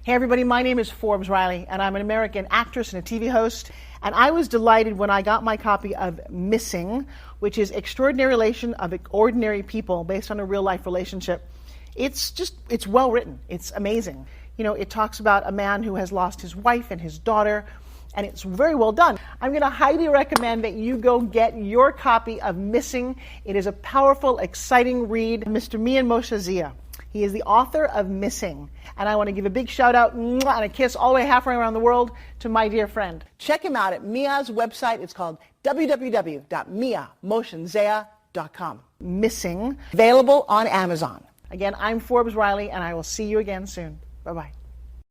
Hey everybody, my name is Forbes Riley, and I'm an American actress and a TV host. And I was delighted when I got my copy of Missing, which is Extraordinary Relation of Ordinary People based on a real life relationship. It's well written. It's amazing. You know, it talks about a man who has lost his wife and his daughter, and it's very well done. I'm going to highly recommend that you go get your copy of Missing. It is a powerful, exciting read. Mr. Mian Moshe Zia. He is the author of Missing. And I want to give a big shout out and a kiss all the way halfway around the world to my dear friend. Check him out at Mia's website. It's called www.miamoshenzea.com. Missing, available on Amazon. Again, I'm Forbes Riley, and I will see you again soon. Bye-bye.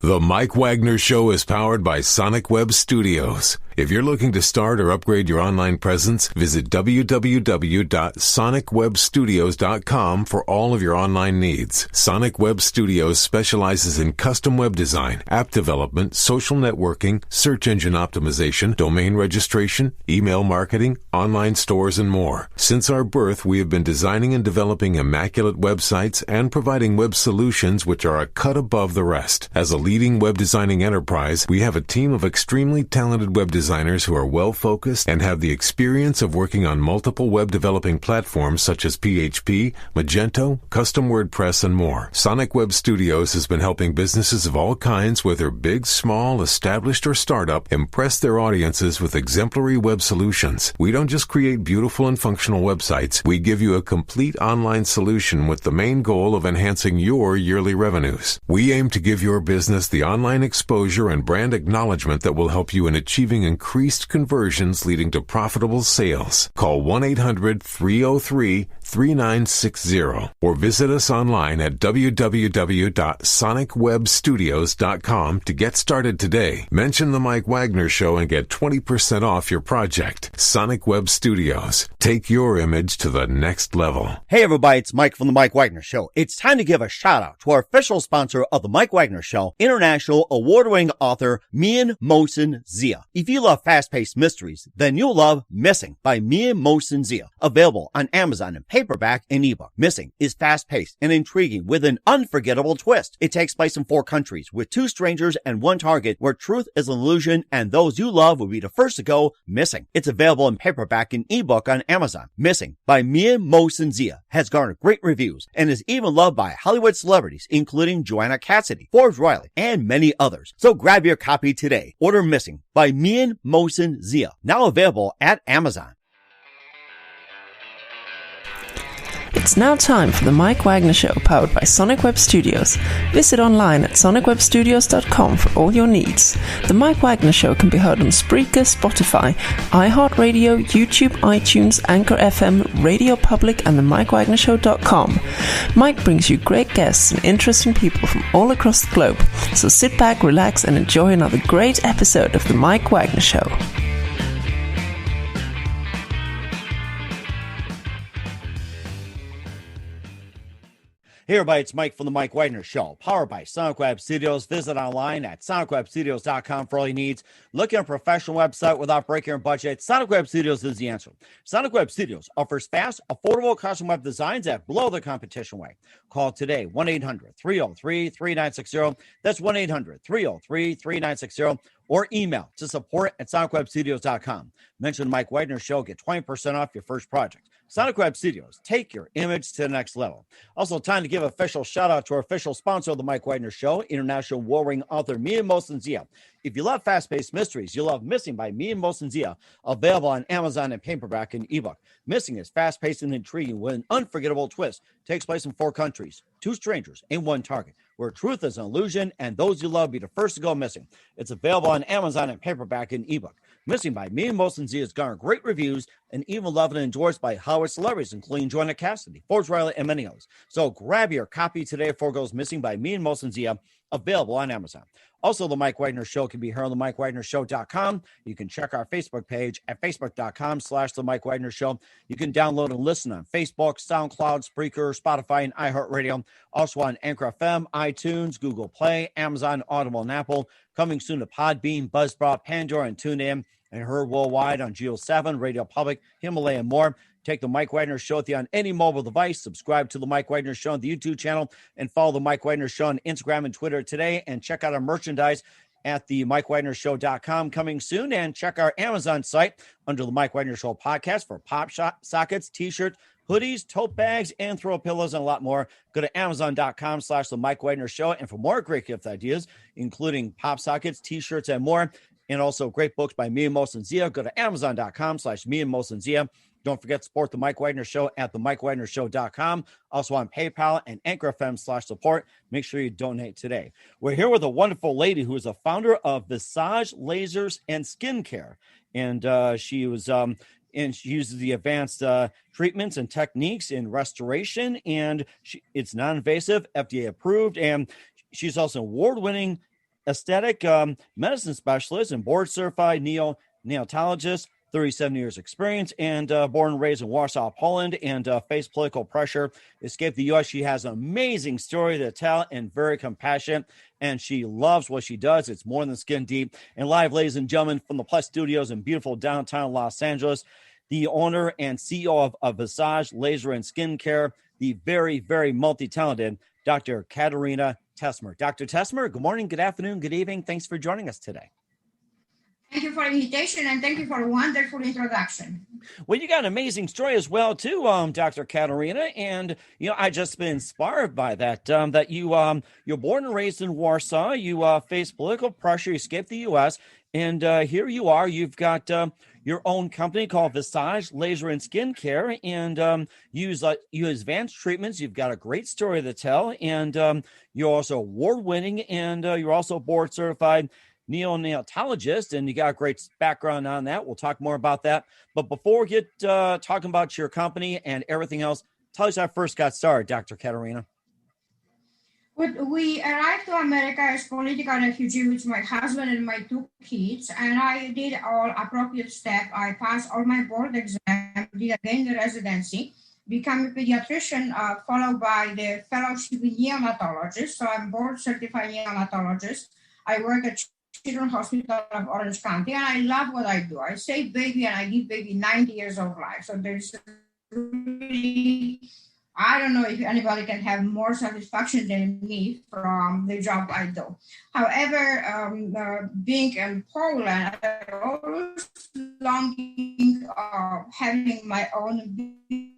The Mike Wagner Show is powered by Sonic Web Studios. If you're looking to start or upgrade your online presence, visit www.sonicwebstudios.com for all of your online needs. Sonic Web Studios specializes in custom web design, app development, social networking, search engine optimization, domain registration, email marketing, online stores, and more. Since our birth, we have been designing and developing immaculate websites and providing web solutions which are a cut above the rest. As a leading web designing enterprise, we have a team of extremely talented web designers who are well-focused and have the experience of working on multiple web developing platforms such as PHP, Magento, Custom WordPress, and more. Sonic Web Studios has been helping businesses of all kinds, whether big, small, established, or startup, impress their audiences with exemplary web solutions. We don't just create beautiful and functional websites. We give you a complete online solution with the main goal of enhancing your yearly revenues. We aim to give your business the online exposure and brand acknowledgement that will help you in achieving increased conversions leading to profitable sales. Call 1-800-303-3960 or visit us online at www.sonicwebstudios.com to get started today. Mention the Mike Wagner Show and get 20% off your project. Sonic Web Studios. Take your image to the next level. Hey everybody, it's Mike from the Mike Wagner Show. It's time to give a shout out to our official sponsor of the Mike Wagner Show, international award-winning author Mian Moshe Zia. If you love fast-paced mysteries, then you'll love Missing by Mian Moshe Zia. Available on Amazon in paperback and ebook. Missing is fast-paced and intriguing with an unforgettable twist. It takes place in 4 countries with 2 strangers and 1 target where truth is an illusion and those you love will be the first to go missing. It's available in paperback and ebook on Amazon. Missing by Mian Moshe Zia has garnered great reviews and is even loved by Hollywood celebrities including Joanna Cassidy, Forbes Riley, and many others. So grab your copy today. Order Missing by Mian Moshe Zia, now available at Amazon. It's now time for the Mike Wagner Show, powered by Sonic Web Studios. Visit online at sonicwebstudios.com for all your needs. The Mike Wagner Show can be heard on Spreaker, Spotify, iHeartRadio, YouTube, iTunes, Anchor FM, Radio Public, and the MikeWagnerShow.com. Mike brings you great guests and interesting people from all across the globe. So sit back, relax, and enjoy another great episode of the Mike Wagner Show. Hey everybody, it's Mike from the Mike Wagner Show, powered by Sonic Web Studios. Visit online at sonicwebstudios.com for all your needs. Looking at a professional website without breaking your budget? Sonic Web Studios is the answer. Sonic Web Studios offers fast, affordable custom web designs that blow the competition away. Call today, 1-800-303-3960. That's 1-800-303-3960. Or email to support@sonicwebstudios.com. Mention the Mike Wagner Show, get 20% off your first project. Sonic Web Studios, take your image to the next level. Also, time to give official shout out to our official sponsor of the Mike Wagner Show, international warring author Mian Moshe Zia. If you love fast-paced mysteries, you'll love Missing by Mian Moshe Zia, available on Amazon in paperback and ebook. Missing is fast-paced and intriguing with an unforgettable twist. Takes place in 4 countries, 2 strangers, and 1 target, where truth is an illusion and those you love be the first to go missing. It's available on Amazon in paperback and ebook. Missing by Mian Moshe Zia has garnered great reviews and even loved and endorsed by Hollywood celebrities, including Joanna Cassidy, Forbes Riley, and many others. So grab your copy today before it goes missing by Mian Moshe Zia, available on Amazon. Also, the Mike Wagner Show can be heard on the MikeWagnerShow.com. You can check our Facebook page at facebook.com/the Mike Wagner Show. You can download and listen on Facebook, SoundCloud, Spreaker, Spotify, and iHeartRadio. Also on Anchor FM, iTunes, Google Play, Amazon, Audible, and Apple. Coming soon to Podbean, Buzzsprout, Pandora, and TuneIn. And heard worldwide on Geo 7, Radio Public, Himalaya, and more. Take the Mike Wagner Show with you on any mobile device. Subscribe to the Mike Wagner Show on the YouTube channel and follow the Mike Wagner Show on Instagram and Twitter today. And check out our merchandise at the MikeWagnerShow.com coming soon. And check our Amazon site under the Mike Wagner Show podcast for pop sockets, t-shirts, hoodies, tote bags, and throw pillows, and a lot more. Go to Amazon.com/the Mike Wagner Show. And for more great gift ideas, including pop sockets, t-shirts, and more, and also great books by me and Mos and Zia, go to Amazon.com/me and Mos and Zia. Don't forget to support the Mike Wagner Show at the MikeWagnerShow.com. Also on PayPal and Anchor FM/support. Make sure you donate today. We're here with a wonderful lady who is a founder of Visage Lasers and Skincare. And she uses the advanced treatments and techniques in restoration. And it's non-invasive, FDA approved. And she's also award-winning aesthetic medicine specialist and board-certified neonatologist. 37 years experience, and born and raised in Warsaw, Poland, and faced political pressure, escaped the U.S. She has an amazing story to tell and very compassionate, and she loves what she does. It's more than skin deep. And live, ladies and gentlemen, from the Plus Studios in beautiful downtown Los Angeles, the owner and CEO of Visage Laser and Skincare, the very, very multi-talented Dr. Katarzyna Tesmer. Dr. Tesmer, good morning, good afternoon, good evening. Thanks for joining us today. Thank you for the invitation, and thank you for a wonderful introduction. Well, you got an amazing story as well, too, Dr. Katarzyna, and I just been inspired by that. That you're born and raised in Warsaw, you faced political pressure, you escaped the U.S., and here you are. You've got your own company called Visage Laser and Skincare, and you use advanced treatments. You've got a great story to tell, and you're also award-winning, and you're also board-certified neonatologist, and you got a great background on that. We'll talk more about that. But before we get talking about your company and everything else, tell us how I first got started, Dr. Katarzyna. We arrived to America as political refugee with my husband and my 2 kids, and I did all appropriate steps. I passed all my board exams, did again the residency, become a pediatrician, followed by the fellowship in neonatologist. So I'm board certified neonatologist. I work at Children's Hospital of Orange County, and I love what I do. I save baby, and I give baby 90 years of life. So there's really, I don't know if anybody can have more satisfaction than me from the job I do. However, being in Poland, I always longing of having my own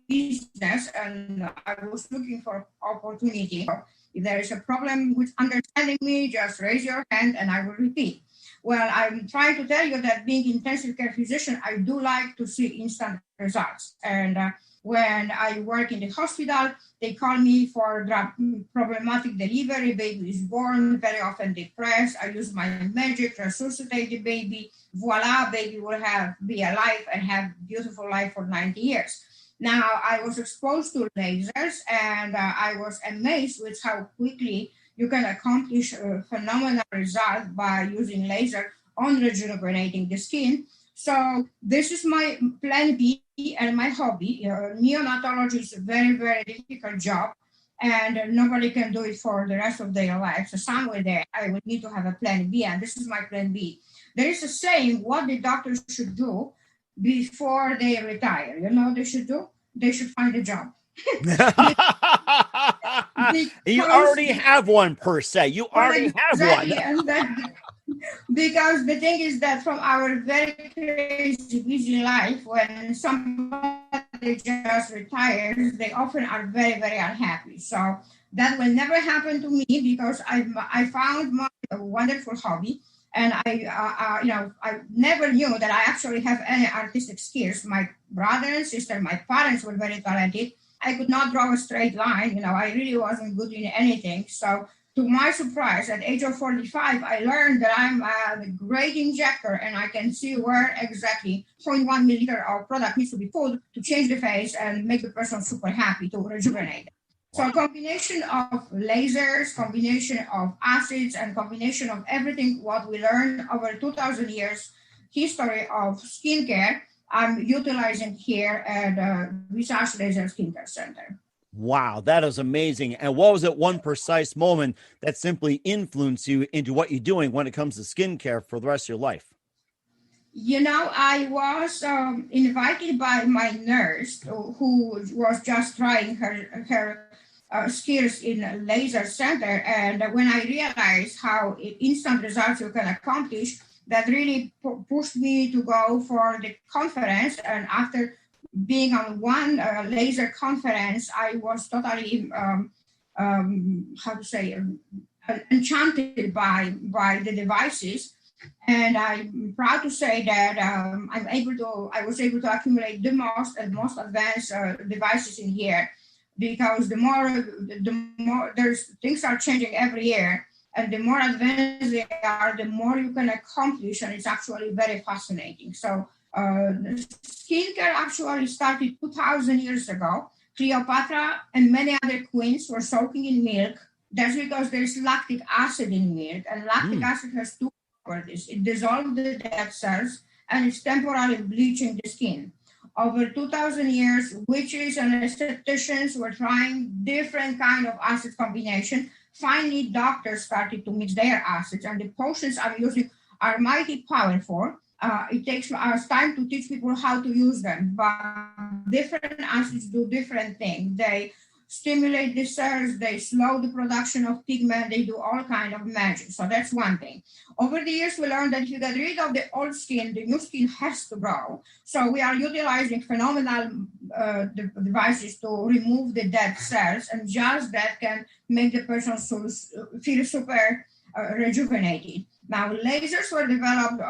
business, and I was looking for opportunity. If there is a problem with understanding me, just raise your hand and I will repeat. Well, I'm trying to tell you that being intensive care physician, I do like to see instant results. And when I work in the hospital, they call me for problematic delivery. Baby is born, very often depressed. I use my magic to resuscitate the baby. Voila, baby will be alive and have beautiful life for 90 years. Now, I was exposed to lasers, and I was amazed with how quickly you can accomplish a phenomenal result by using laser on rejuvenating the skin. So this is my plan B and my hobby. Neonatology is a very, very difficult job, and nobody can do it for the rest of their life. So somewhere there, I would need to have a plan B, and this is my plan B. There is a saying, what the doctors should do before they retire. You know what they should do? They should find a job. You already have one, per se. You already have one. Because the thing is that from our very crazy, busy life, when somebody just retires, they often are very, very unhappy. So that will never happen to me, because I found my wonderful hobby. And I never knew that I actually have any artistic skills. My brother and sister, my parents were very talented. I could not draw a straight line. I really wasn't good in anything. So to my surprise, at age of 45, I learned that I'm a great injector, and I can see where exactly 0.1 milliliter of product needs to be put to change the face and make the person super happy to rejuvenate it. So a combination of lasers, combination of acids, and combination of everything what we learned over 2,000 years history of skincare, I'm utilizing here at Visage Laser Skincare Center. Wow, that is amazing. And what was that one precise moment that simply influenced you into what you're doing when it comes to skincare for the rest of your life? I was invited by my nurse who was just trying her skills in laser center. And when I realized how instant results you can accomplish, that really pushed me to go for the conference. And after being on one laser conference, I was totally, how to say, enchanted by the devices. And I'm proud to say that I was able to accumulate the most advanced devices in here, because the more there's things are changing every year, and the more advanced they are, the more you can accomplish, and it's actually very fascinating. So skincare actually started 2,000 years ago. Cleopatra and many other queens were soaking in milk. That's because there's lactic acid in milk, and lactic acid has two properties. It dissolves the dead cells, and it's temporarily bleaching the skin. Over 2,000 years, witches and estheticians were trying different kind of acid combination. Finally, doctors started to mix their acids, and the potions I'm using are mighty powerful. It takes us time to teach people how to use them, but different acids do different things. They stimulate the cells, they slow the production of pigment, they do all kind of magic. So that's one thing. Over the years, we learned that if you get rid of the old skin, the new skin has to grow. So we are utilizing phenomenal devices to remove the dead cells, and just that can make the person feel super rejuvenated. Now, lasers were developed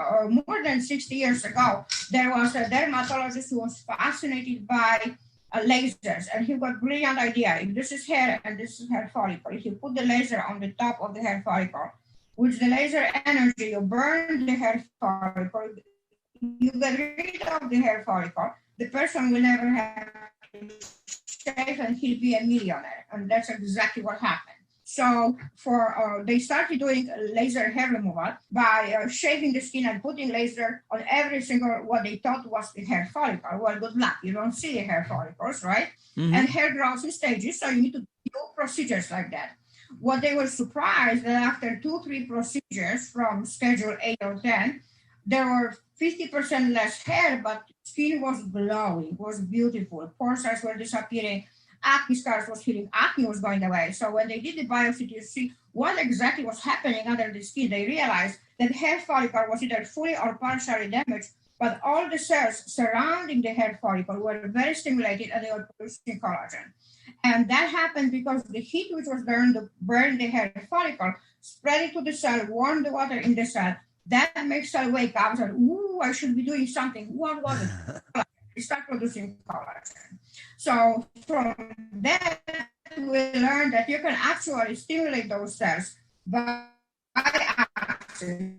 more than 60 years ago. There was a dermatologist who was fascinated by lasers, and he got a brilliant idea. If this is hair and this is hair follicle, if you put the laser on the top of the hair follicle, with the laser energy, you burn the hair follicle, you get rid of the hair follicle, the person will never have to shave, and he'll be a millionaire. And that's exactly what happened. So they started doing laser hair removal by shaving the skin and putting laser on every single what they thought was the hair follicle. Well, good luck. You don't see the hair follicles, right? Mm-hmm. And hair grows in stages, so you need to do procedures like that. What they were surprised that after 2-3 procedures from schedule 8 or 10, there were 50% less hair, but skin was glowing, was beautiful. Pore size were disappearing. Acne scars was healing, acne was going away. So when they did the biopsy to see what exactly was happening under the skin, they realized that hair follicle was either fully or partially damaged, but all the cells surrounding the hair follicle were very stimulated, and they were producing collagen. And that happened because the heat which was there to burn the hair follicle spread it to the cell, warm the water in the cell. That makes cell wake up and say, ooh, I should be doing something. What was it? It started producing collagen. So from that, we learned that you can actually stimulate those cells by acid.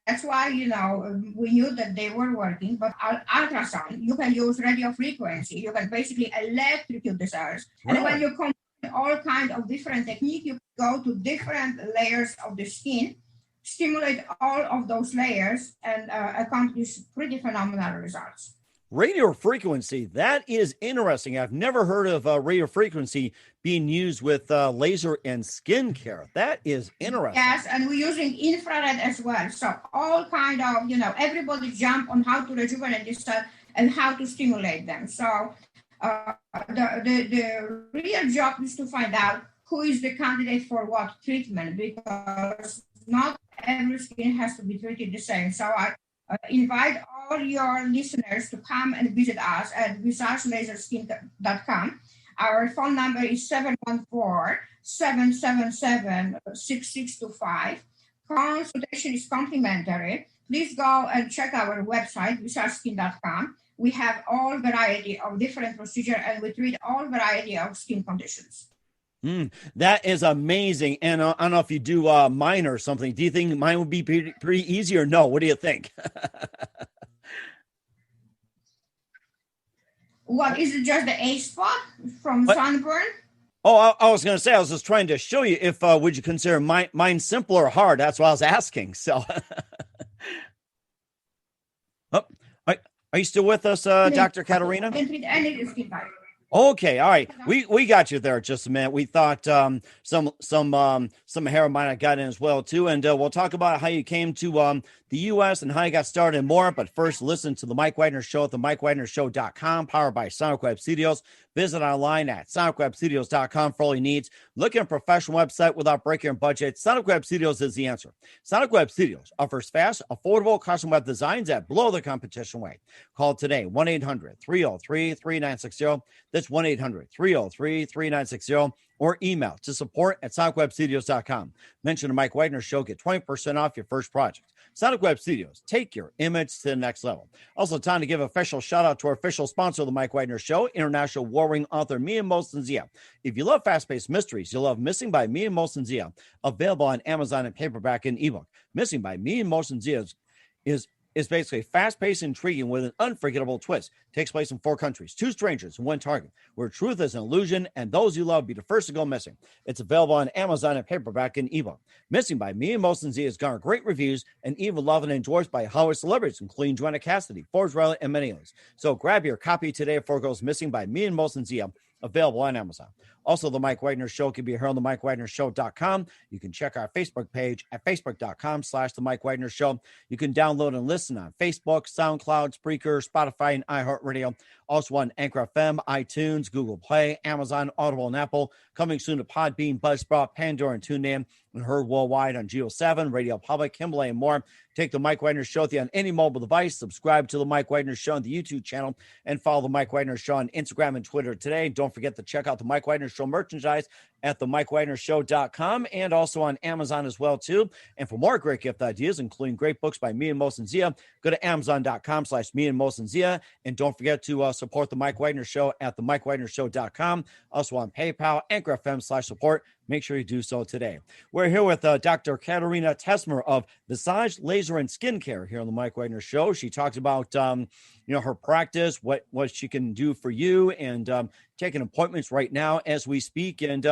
That's why, we knew that they were working, but ultrasound, you can use radio frequency. You can basically electrocute the cells. Really? And when you combine all kinds of different techniques, you go to different layers of the skin, stimulate all of those layers, and accomplish pretty phenomenal results. Radio frequency, that is interesting. I've never heard of radio frequency being used with laser and skincare. That is interesting. Yes, and we're using infrared as well. So all kind of, everybody jump on how to rejuvenate the cell and how to stimulate them. So the real job is to find out who is the candidate for what treatment, because not every skin has to be treated the same. So I invite all your listeners to come and visit us at visagelaserskin.com. Our phone number is 714-777-6625. Consultation is complimentary. Please go and check our website, visageskin.com. We have all variety of different procedures, and we treat all variety of skin conditions. That is amazing. And I don't know if you do mine or something. Do you think mine would be pretty easy, or no? What do you think? What, is it just the A spot from sunburn? Oh, I was going to say, I was just trying to show you if would you consider mine simple or hard? That's what I was asking. So, are you still with us, Dr. Katarzyna? I can treat any skin type. Okay, all right. We got you there just a minute. We thought some hair might have got in as well too, and we'll talk about how you came to the U.S. and how you got started and more. But first, listen to the Mike Wagner Show at the MikeWagnerShow.com, powered by Sonic Web Studios. Visit online at SonicWebStudios.com for all your needs. Look at a professional website without breaking your budget. Sonic Web Studios is the answer. Sonic Web Studios offers fast, affordable custom web designs that blow the competition away. Call today 1-800-303-3960. That's 1-800-303-3960, or email to support@sonicwebstudios.com. Mention the Mike Wagner Show, get 20% off your first project. Sonic Web Studios, take your image to the next level. Also, time to give official shout out to our official sponsor of the Mike Wagner Show, international warring author Mia Mosensia. If you love fast-paced mysteries, you'll love Missing by Mia Mosensia, available on Amazon in paperback and ebook. Missing by Mia Mosensia is basically fast-paced, intriguing with an unforgettable twist. Takes place in 4 countries, 2 strangers, and 1 target, where truth is an illusion and those you love be the first to go missing. It's available on Amazon in paperback and ebook. Missing by Mia Mosensia has garnered great reviews and even loved and endorsed by Hollywood celebrities, including Joanna Cassidy, Forbes Riley, and many others. So grab your copy today before it goes missing by Mia Mosensia, available on Amazon. Also, the Mike Wagner Show can be heard on the MikeWagnerShow.com. You can check our Facebook page at Facebook.com/The Mike Wagner Show. You can download and listen on Facebook, SoundCloud, Spreaker, Spotify, and iHeartRadio. Also on Anchor FM, iTunes, Google Play, Amazon, Audible, and Apple. Coming soon to Podbean, Buzzsprout, Pandora, and TuneIn, and heard worldwide on Geo 7, Radio Public, Himalaya, and more. Take the Mike Wagner Show on any mobile device. Subscribe to the Mike Wagner Show on the YouTube channel, and follow the Mike Wagner Show on Instagram and Twitter today. Don't forget to check out the Mike Wagner Show merchandise at the MikeWagnerShow.com, and also on Amazon as well too. And for more great gift ideas, including great books by me and Mosensia, go to Amazon.com/me and Mosensia, and don't forget to support the Mike Wagner Show at the MikeWagnerShow.com. Also on PayPal, Anchor FM/support. Make sure you do so today. We're here with Dr. Katarzyna Tesmer of Visage Laser and Skincare here on the Mike Wagner Show. She talks about her practice, what she can do for you, and taking appointments right now as we speak. And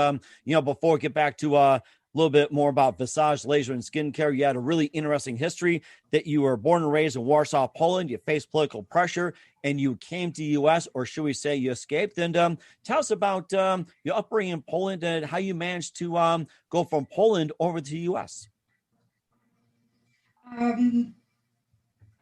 before we get back to a little bit more about Visage Laser and Skincare, you had a really interesting history that you were born and raised in Warsaw, Poland. You faced political pressure and you came to the U.S., or should we say you escaped. And tell us about your upbringing in Poland and how you managed to go from Poland over to the U.S.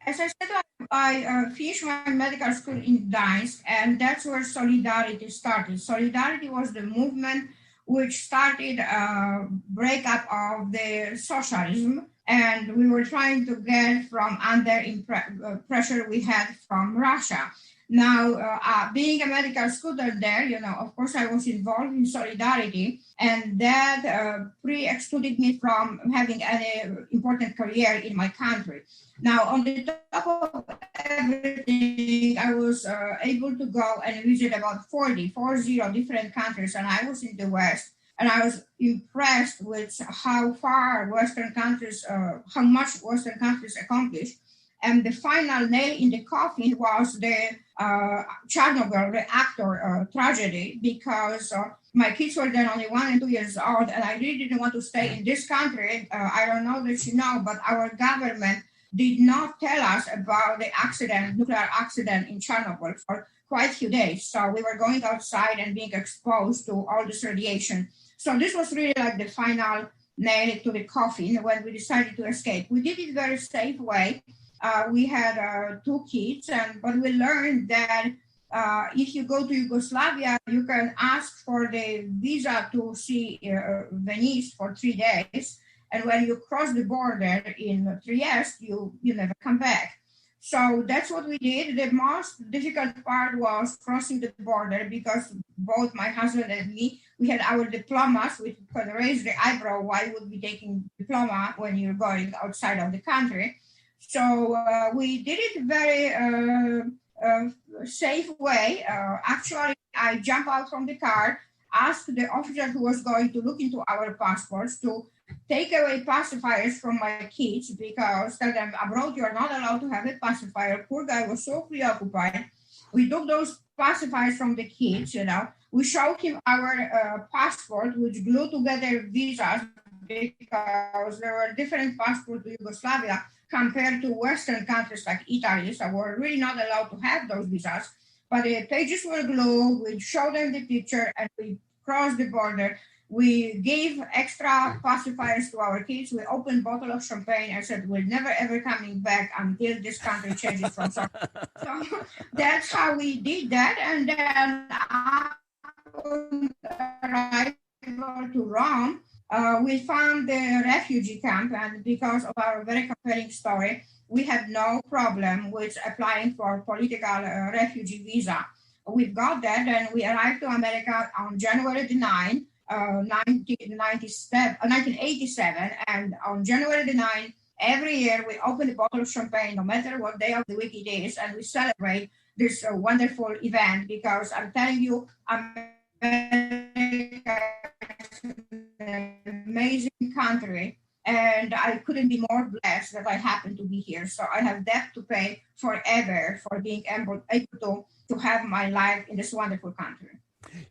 As I said, I finished my medical school in Gdańsk, and that's where Solidarity started. Solidarity was the movement which started a breakup of the socialism, and we were trying to get from under pressure we had from Russia. Now, being a medical student there, of course, I was involved in Solidarity, and that pre-excluded me from having any important career in my country. Now, on the top of everything, I was able to go and visit about 40 different countries, and I was in the West. And I was impressed with how far Western countries, how much Western countries accomplished. And the final nail in the coffin was the Chernobyl reactor tragedy, because my kids were then only 1 and 2 years old, and I really didn't want to stay in this country. I don't know that you know, but our government did not tell us about the nuclear accident in Chernobyl for quite a few days. So we were going outside and being exposed to all this radiation. So this was really like the final nail to the coffin when we decided to escape. We did it in a very safe way. We had 2 kids, but we learned that if you go to Yugoslavia, you can ask for the visa to see Venice for 3 days. And when you cross the border in Trieste, you never come back. So that's what we did. The most difficult part was crossing the border, because both my husband and me, we had our diplomas. We could raise the eyebrow, why would we be taking diploma when you're going outside of the country? So we did it very safe way. Actually, I jumped out from the car, asked the officer who was going to look into our passports to take away pacifiers from my kids, because tell them abroad you're not allowed to have a pacifier. Poor guy was so preoccupied. We took those pacifiers from the kids, We showed him our passport, which glued together visas, because there were different passports to Yugoslavia compared to Western countries like Italy. So we're really not allowed to have those visas. But the pages were glued. We showed them the picture, and we crossed the border. We gave extra pacifiers to our kids. We opened a bottle of champagne and said, we're never ever coming back until this country changes from so. So that's how we did that. And then upon arrival to Rome, we found the refugee camp. And because of our very compelling story, we had no problem with applying for political refugee visa. We've got that, and we arrived to America on January the 9th. 1987, and on January the 9th, every year we open a bottle of champagne, no matter what day of the week it is, and we celebrate this wonderful event because I'm telling you, America is an amazing country, and I couldn't be more blessed that I happen to be here. So I have debt to pay forever for being able to have my life in this wonderful country.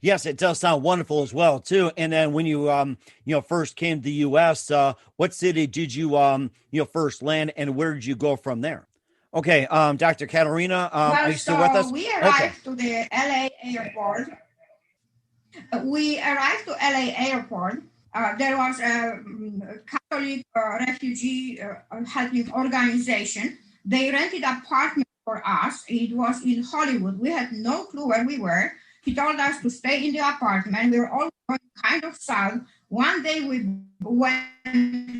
Yes, it does sound wonderful as well, too. And then when you, first came to the U.S., what city did you, first land, and where did you go from there? Okay, Dr. Katarzyna, are you still with us? We arrived to the LA airport. There was a Catholic refugee helping organization. They rented an apartment for us. It was in Hollywood. We had no clue where we were. He told us to stay in the apartment. We were all going kind of south. One day we went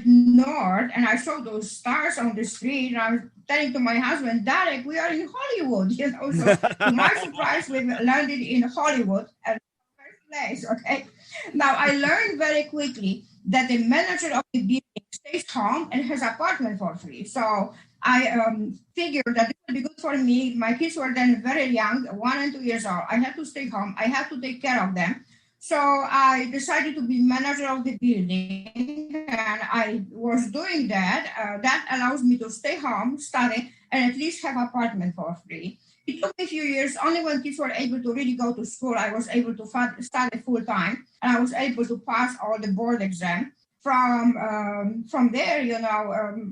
north, and I saw those stars on the street. And I was telling to my husband, Derek, we are in Hollywood. So to my surprise, we landed in Hollywood at the first place. Okay. Now I learned very quickly that the manager of the building stays home and has apartment for free. So I figured that it would be good for me. My kids were then very young, 1 and 2 years old. I had to stay home. I had to take care of them. So I decided to be manager of the building, and I was doing that. That allows me to stay home, study, and at least have apartment for free. It took me a few years. Only when kids were able to really go to school, I was able to study full time, and I was able to pass all the board exam. From there,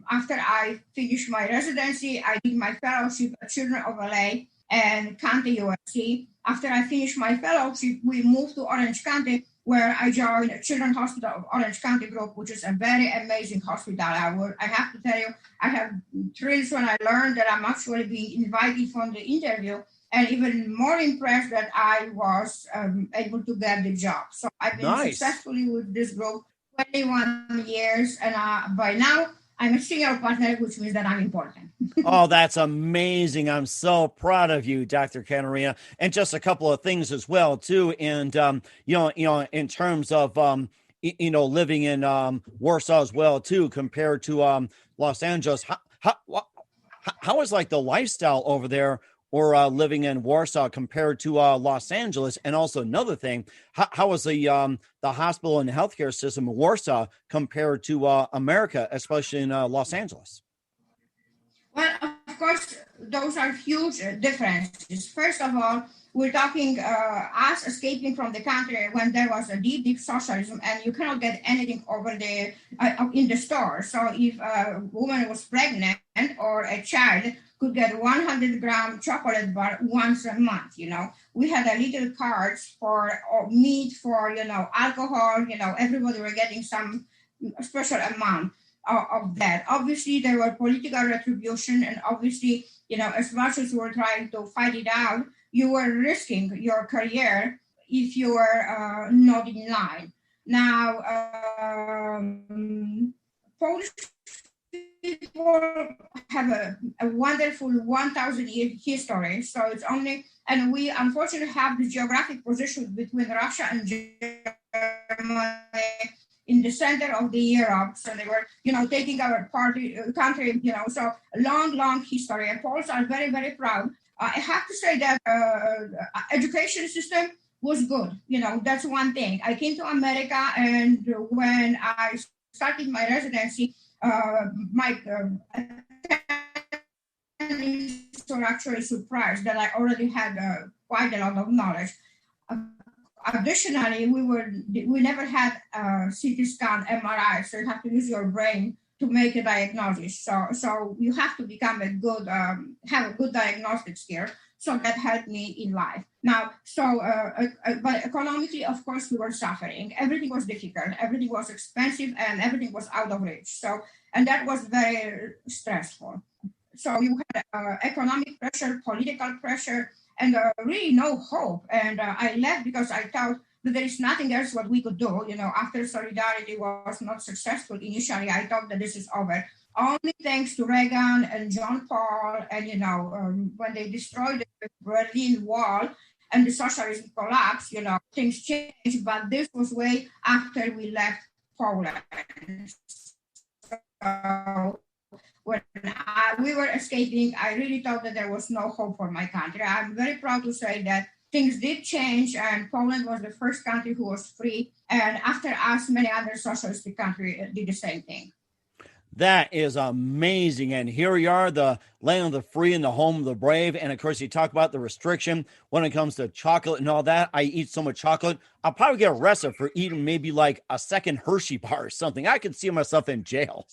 after I finished my residency, I did my fellowship at Children of LA and County USC. After I finished my fellowship, we moved to Orange County, where I joined Children's Hospital of Orange County Group, which is a very amazing hospital. I have to tell you, I have thrills when I learned that I'm actually being invited from the interview, and even more impressed that I was able to get the job. So I've been successfully with this group 21 years, and by now I'm a senior partner, which means that I'm important. Oh, that's amazing. I'm so proud of you, Dr. Katarzyna. And just a couple of things as well, too. And, in terms of, living in Warsaw as well, too, compared to Los Angeles, how is like the lifestyle over there or living in Warsaw compared to Los Angeles? And also another thing, how is the hospital and healthcare system in Warsaw compared to America, especially in Los Angeles? Well, of course, those are huge differences. First of all, we're talking us escaping from the country when there was a deep socialism, and you cannot get anything over the in the store. So if a woman was pregnant or a child could get 100-gram chocolate bar once a month, We had a little cards for meat, for, alcohol, everybody were getting some special amount of that. Obviously, there were political retribution, and obviously, as much as we were trying to fight it out, you were risking your career if you were not in line. Now, Polish people have a wonderful 1,000-year history. So it's only, and we unfortunately have the geographic position between Russia and Germany in the center of the Europe. So they were, taking our country, so long history. And Poles are very, very proud. I have to say that education system was good. That's one thing. I came to America, and when I started my residency, my attendees were actually surprised that I already had quite a lot of knowledge. Additionally, we never had CT scan, MRI, so you have to use your brain make a diagnosis. So you have to become a good, have a good diagnostic skill. So that helped me in life. Now, but economically, of course, we were suffering. Everything was difficult. Everything was expensive, and everything was out of reach. And that was very stressful. So you had economic pressure, political pressure, and really no hope. And I left because I thought that there is nothing else what we could do. After Solidarity was not successful initially, I thought that this is over. Only thanks to Reagan and John Paul, and when they destroyed the Berlin Wall and the socialism collapsed, things changed. But this was way after we left Poland. So when we were escaping, I really thought that there was no hope for my country. I'm very proud to say that things did change, and Poland was the first country who was free. And after us, many other socialist countries did the same thing. That is amazing. And here we are, the land of the free and the home of the brave. And of course, you talk about the restriction when it comes to chocolate and all that. I eat so much chocolate, I'll probably get arrested for eating maybe like a second Hershey bar or something. I could see myself in jail.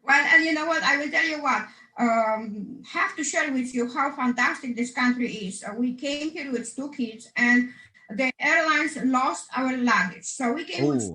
Well, and you know what? I will tell you what. Have to share with you how fantastic this country is. We came here with 2 kids, and the airlines lost our luggage. So we came with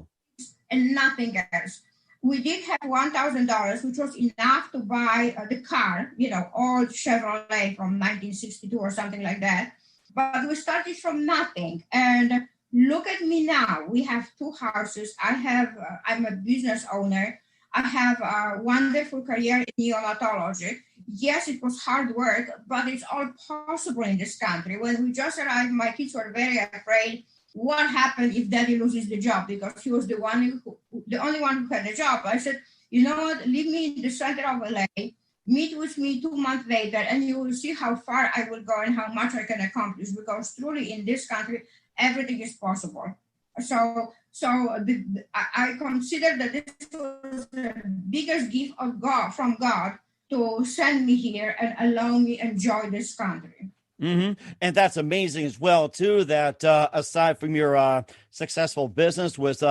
and nothing else. We did have $1,000, which was enough to buy the car, old Chevrolet from 1962 or something like that. But we started from nothing. And look at me now. We have 2 houses. I'm a business owner. I have a wonderful career in neonatology. Yes, it was hard work, but it's all possible in this country. When we just arrived, my kids were very afraid. What happened if daddy loses the job? Because he was the only one who had a job. I said, you know what, leave me in the center of LA, meet with me 2 months later, and you will see how far I will go and how much I can accomplish, because truly in this country, everything is possible. So I consider that this was the biggest gift of God, from God, to send me here and allow me enjoy this country. Mm-hmm. And that's amazing as well, too, that aside from your successful business with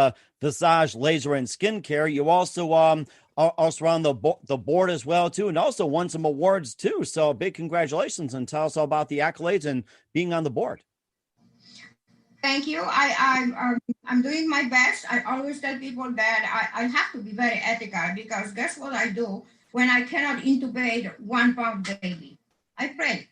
Visage Laser and Skincare, you also on the board as well, too, and also won some awards, too. So big congratulations, and tell us all about the accolades and being on the board. Thank you. I'm doing my best. I always tell people that I have to be very ethical, because guess what I do when I cannot intubate 1-pound baby? I pray,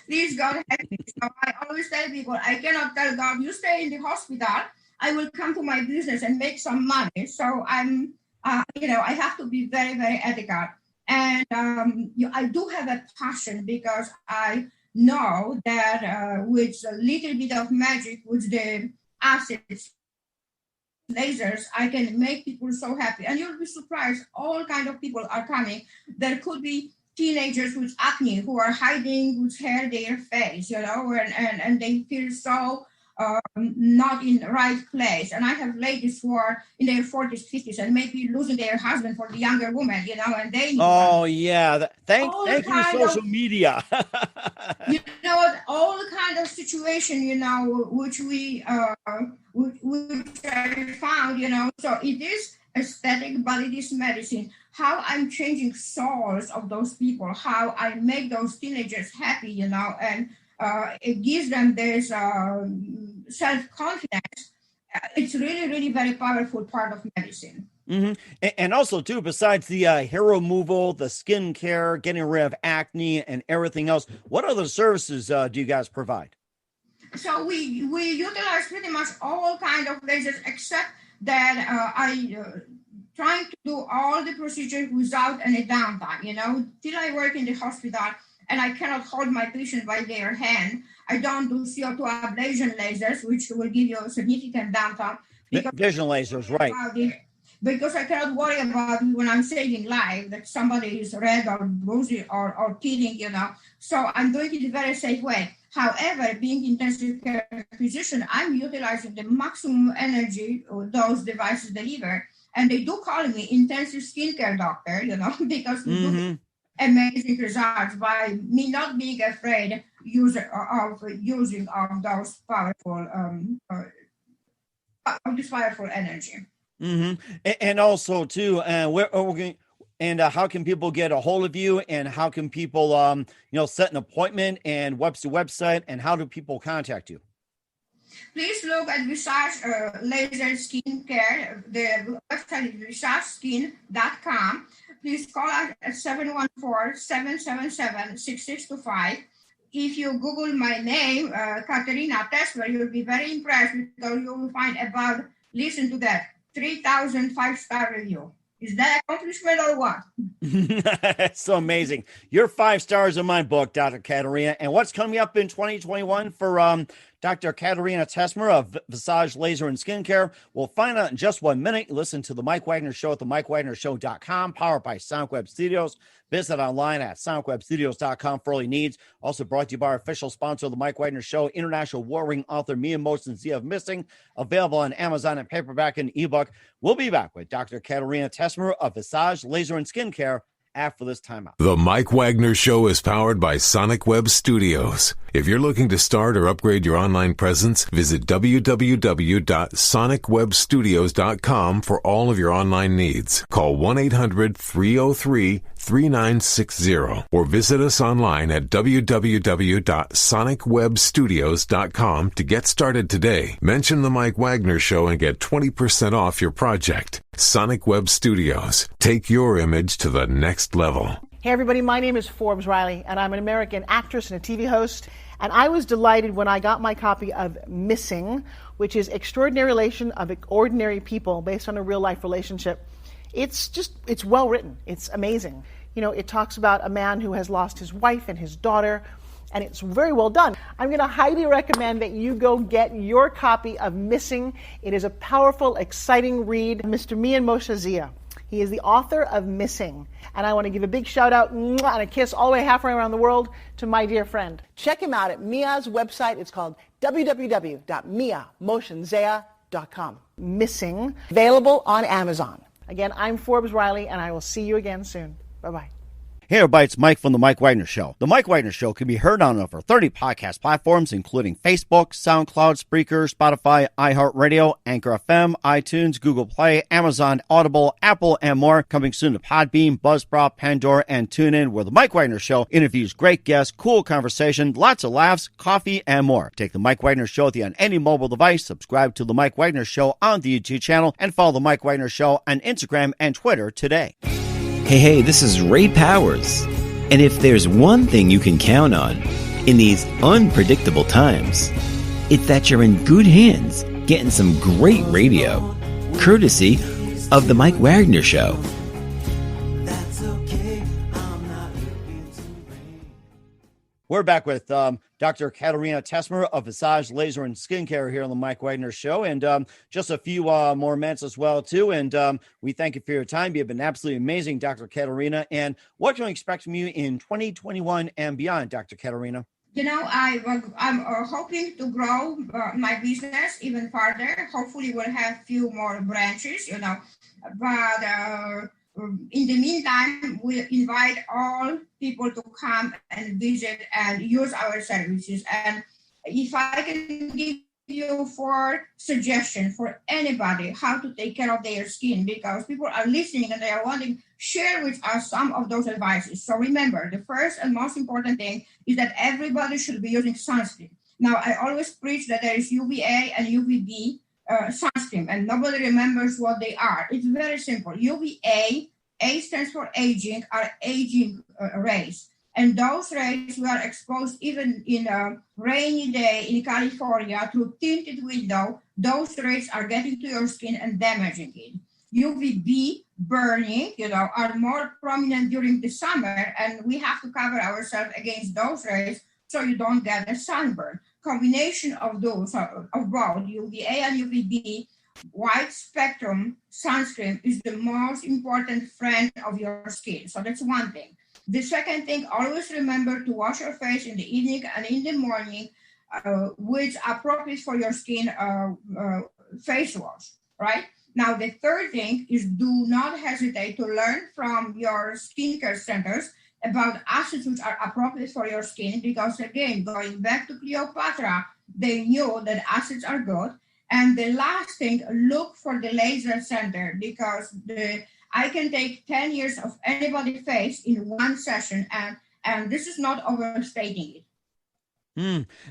please God help me. So I always tell people, I cannot tell God, you stay in the hospital, I will come to my business and make some money. So I have to be very, very ethical. And I do have a passion, because I know that with a little bit of magic, with the acids, lasers, I can make people so happy. And you'll be surprised, all kind of people are coming. There could be teenagers with acne who are hiding with hair their face, and they feel so not in the right place. And I have ladies who are in their 40s, 50s, and maybe losing their husband for the younger woman, and they need thank you, social media. All kind of situation, which I found, so it is aesthetic, but it is medicine. How I'm changing souls of those people, how I make those teenagers happy, and it gives them this self-confidence. It's really, really very powerful part of medicine. Mm-hmm. And also, too, besides the hair removal, the skin care, getting rid of acne and everything else, what other services do you guys provide? So we utilize pretty much all kind of lasers, except that trying to do all the procedures without any downtime. Till I work in the hospital and I cannot hold my patient by their hand, I don't do CO2 ablation lasers, which will give you a significant downtime. Vision lasers, right. Because I cannot worry about when I'm saving life, that somebody is red or bruising or killing, So I'm doing it in a very safe way. However, being intensive care physician, I'm utilizing the maximum energy those devices deliver. And they do call me intensive skincare doctor, because we do amazing results by me not being afraid of using of those powerful energy. And also too, how can people get a hold of you, and how can people, set an appointment, and what's the website, and how do people contact you? Please look at Visage Laser Skincare. The website is visageskin.com. Please call us at 714-777-6625. If you Google my name, Katarzyna Tesmer, you'll be very impressed because you will find about, listen to that, 3,000 5-star review. Is that accomplishment or what? That's so amazing. You're 5 stars in my book, Dr. Katarzyna. And what's coming up in 2021 for Dr. Katarzyna Tesmer of Visage Laser and Skincare? We'll find out in just 1 minute. Listen to The Mike Wagner Show at themikewagnershow.com, powered by Sonic Web Studios. Visit online at sonicwebstudios.com for all your needs. Also brought to you by our official sponsor of The Mike Wagner Show, international war-ring author Mia Mosin's Zia of Missing, available on Amazon and paperback and ebook. We'll be back with Dr. Katarzyna Tesmer of Visage Laser and Skincare after this timeout. The Mike Wagner Show is powered by Sonic Web Studios. If you're looking to start or upgrade your online presence, visit www.sonicwebstudios.com for all of your online needs. Call 1-800-303-3960 or visit us online at www.sonicwebstudios.com to get started today. Mention The Mike Wagner Show and get 20% off your project. Sonic Web Studios. Take your image to the next level. Hey everybody, my name is Forbes Riley, and I'm an American actress and a TV host. And I was delighted when I got my copy of Missing, which is Extraordinary Relation of Ordinary People based on a real life relationship. It's well written. It's amazing. You know, it talks about a man who has lost his wife and his daughter, and it's very well done. I'm going to highly recommend that you go get your copy of Missing. It is a powerful, exciting read. Mr. Mian Moshe Zia. He is the author of Missing. And I want to give a big shout out and a kiss all the way halfway around the world to my dear friend. Check him out at Mia's website. It's called www.miamoshenzea.com. Missing, available on Amazon. Again, I'm Forbes Riley, and I will see you again soon. Bye-bye. Hey everybody, it's Mike from The Mike Wagner Show. The Mike Wagner Show can be heard on over 30 podcast platforms, including Facebook, SoundCloud, Spreaker, Spotify, iHeartRadio, Anchor FM, iTunes, Google Play, Amazon, Audible, Apple, and more. Coming soon to Podbean, Buzzsprout, Pandora, and TuneIn, where The Mike Wagner Show interviews great guests, cool conversation, lots of laughs, coffee, and more. Take The Mike Wagner Show with you on any mobile device. Subscribe to The Mike Wagner Show on the YouTube channel, and follow The Mike Wagner Show on Instagram and Twitter today. Hey, this is Ray Powers. And if there's one thing you can count on in these unpredictable times, it's that you're in good hands getting some great radio, courtesy of The Mike Wagner Show. We're back with Dr. Katarzyna Tesmer of Visage Laser and Skincare here on the Mike Wagner Show, and just a few more minutes as well too. And we thank you for your time. You've been absolutely amazing, Dr. Katarzyna. And what can we expect from you in 2021 and beyond, Dr. Katarzyna? You know, I'm hoping to grow my business even further. Hopefully, we'll have few more branches. You know, but. In the meantime, we invite all people to come and visit and use our services. And if I can give you 4 suggestions for anybody how to take care of their skin, because people are listening and they are wanting, share with us some of those advices. So remember, the first and most important thing is that everybody should be using sunscreen. Now, I always preach that there is UVA and UVB sunscreen, and nobody remembers what they are. It's very simple. UVA, A stands for aging, are aging rays. And those rays we are exposed even in a rainy day in California through tinted window. Those rays are getting to your skin and damaging it. UVB, burning, are more prominent during the summer, and we have to cover ourselves against those rays so you don't get a sunburn. Combination of those, of both UVA and UVB, wide spectrum sunscreen is the most important friend of your skin. So that's one thing. The second thing, always remember to wash your face in the evening and in the morning, which are appropriate for your skin face wash, right? Now, the third thing is do not hesitate to learn from your skincare centers about acids which are appropriate for your skin, because again, going back to Cleopatra, they knew that acids are good. And the last thing, look for the laser center, because I can take 10 years of anybody's face in one session, and this is not overstating it.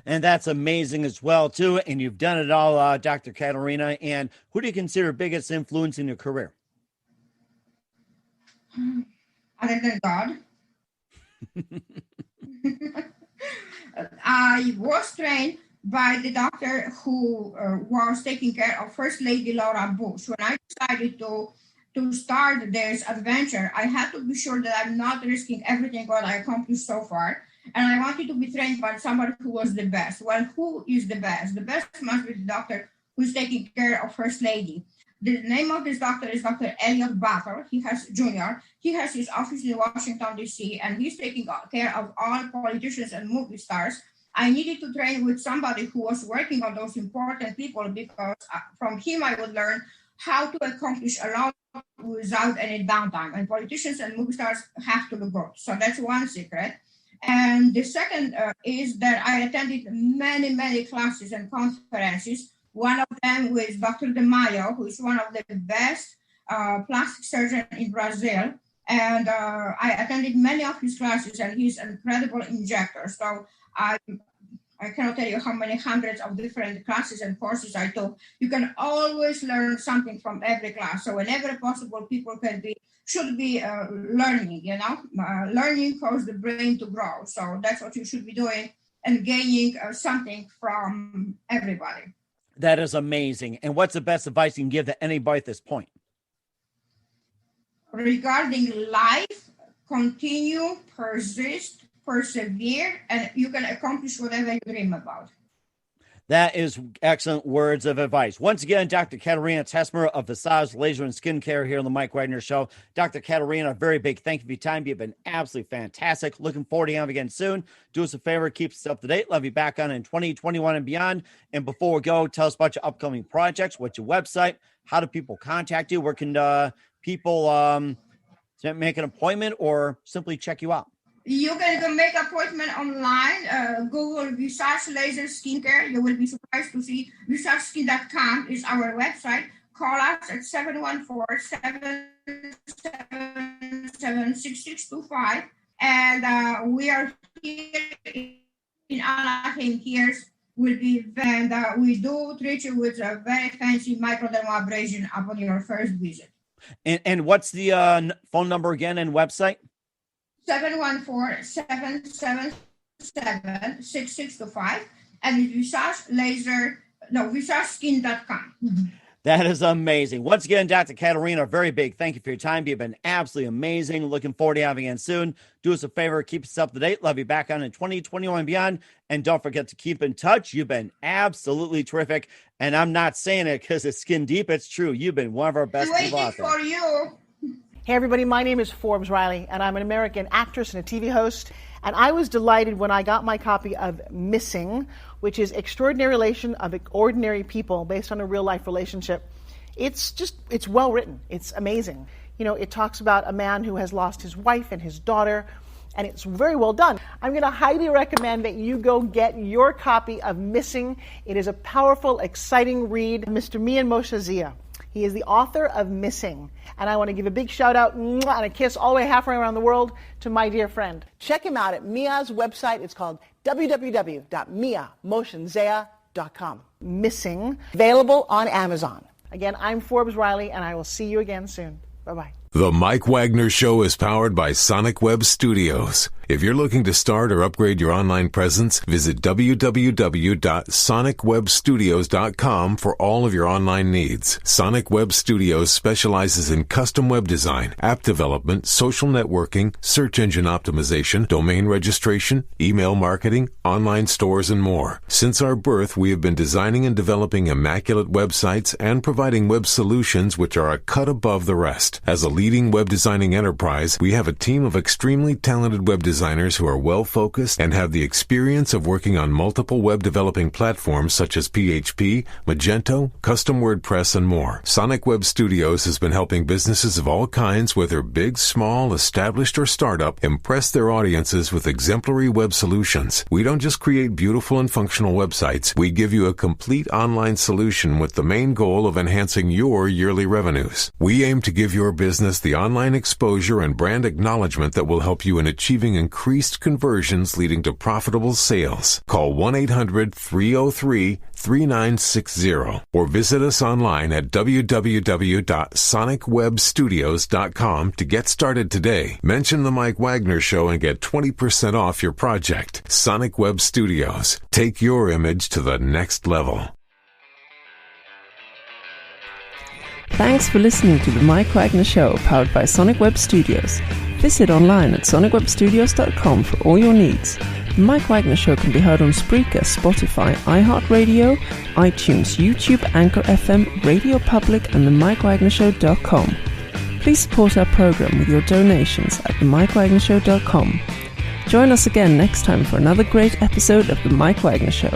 And that's amazing as well, too. And you've done it all, Dr. Katarzyna. And who do you consider biggest influence in your career? Other than God. I was trained by the doctor who was taking care of First Lady Laura Bush. When I decided to start this adventure, I had to be sure that I'm not risking everything what I accomplished so far. And I wanted to be trained by somebody who was the best. Well, who is the best? The best must be the doctor who's taking care of First Lady. The name of this doctor is Dr. Elliot Battle. He has his office in Washington, D.C., and he's taking care of all politicians and movie stars. I needed to train with somebody who was working on those important people, because from him I would learn how to accomplish a lot without any downtime. And politicians and movie stars have to look good. So that's one secret. And the second is that I attended many, many classes and conferences. One of them with Dr. De Maio, who is one of the best plastic surgeons in Brazil. And I attended many of his classes, and he's an incredible injector. So I cannot tell you how many hundreds of different classes and courses I took. You can always learn something from every class. So whenever possible, people should be learning, learning causes the brain to grow. So that's what you should be doing, and gaining something from everybody. That is amazing. And what's the best advice you can give to anybody at this point? Regarding life, continue, persist, persevere, and you can accomplish whatever you dream about. That is excellent words of advice. Once again, Dr. Katarzyna Tesmer of Visage Laser and Skincare here on the Mike Wagner Show. Dr. Katarzyna, a very big thank you for your time. You've been absolutely fantastic. Looking forward to having you again soon. Do us a favor, keep us up to date. Love you back on in 2021 and beyond. And before we go, tell us about your upcoming projects. What's your website? How do people contact you? Where can people make an appointment or simply check you out? You can make an appointment online. Google Visage Laser Skincare. You will be surprised to see VisageSkin.com is our website. Call us at 714-777-6625. And we are here in Anaheim. And we do treat you with a very fancy microdermabrasion upon your first visit. And what's the phone number again and website? 714-777-6625, and it's VisageSkin.com. That is amazing. Once again, Dr. Katarzyna, a very big thank you for your time. You've been absolutely amazing. Looking forward to having you again soon. Do us a favor, keep us up to date. Love you back on in 2021 and beyond. And don't forget to keep in touch. You've been absolutely terrific. And I'm not saying it because it's skin deep. It's true. You've been one of our best people out there. Waiting for you. Hey everybody, my name is Forbes Riley, and I'm an American actress and a TV host. And I was delighted when I got my copy of Missing, which is Extraordinary Relation of Ordinary People based on a real life relationship. It's well written. It's amazing. It talks about a man who has lost his wife and his daughter, and it's very well done. I'm going to highly recommend that you go get your copy of Missing. It is a powerful, exciting read. Mr. Mian Moshe Zia. He is the author of Missing. And I want to give a big shout out and a kiss all the way halfway around the world to my dear friend. Check him out at Mia's website. It's called www.miamotionzea.com. Missing, available on Amazon. Again, I'm Forbes Riley, and I will see you again soon. Bye-bye. The Mike Wagner Show is powered by Sonic Web Studios. If you're looking to start or upgrade your online presence, visit www.sonicwebstudios.com for all of your online needs. Sonic Web Studios specializes in custom web design, app development, social networking, search engine optimization, domain registration, email marketing, online stores, and more. Since our birth, we have been designing and developing immaculate websites and providing web solutions which are a cut above the rest. As a leading web designing enterprise, we have a team of extremely talented web designers designers who are well-focused and have the experience of working on multiple web developing platforms such as PHP, Magento, custom WordPress, and more. Sonic Web Studios has been helping businesses of all kinds, whether big, small, established, or startup, impress their audiences with exemplary web solutions. We don't just create beautiful and functional websites. We give you a complete online solution with the main goal of enhancing your yearly revenues. We aim to give your business the online exposure and brand acknowledgement that will help you in achieving increased conversions leading to profitable sales. Call 1-800-303-3960 or visit us online at www.sonicwebstudios.com to get started today. Mention the Mike Wagner Show and get 20% off your project. Sonic Web Studios. Take your image to the next level. Thanks for listening to the Mike Wagner Show, powered by Sonic Web Studios. Visit online at sonicwebstudios.com for all your needs. The Mike Wagner Show can be heard on Spreaker, Spotify, iHeartRadio, iTunes, YouTube, Anchor FM, Radio Public, and themikewagnershow.com. Please support our program with your donations at themikewagnershow.com. Join us again next time for another great episode of The Mike Wagner Show.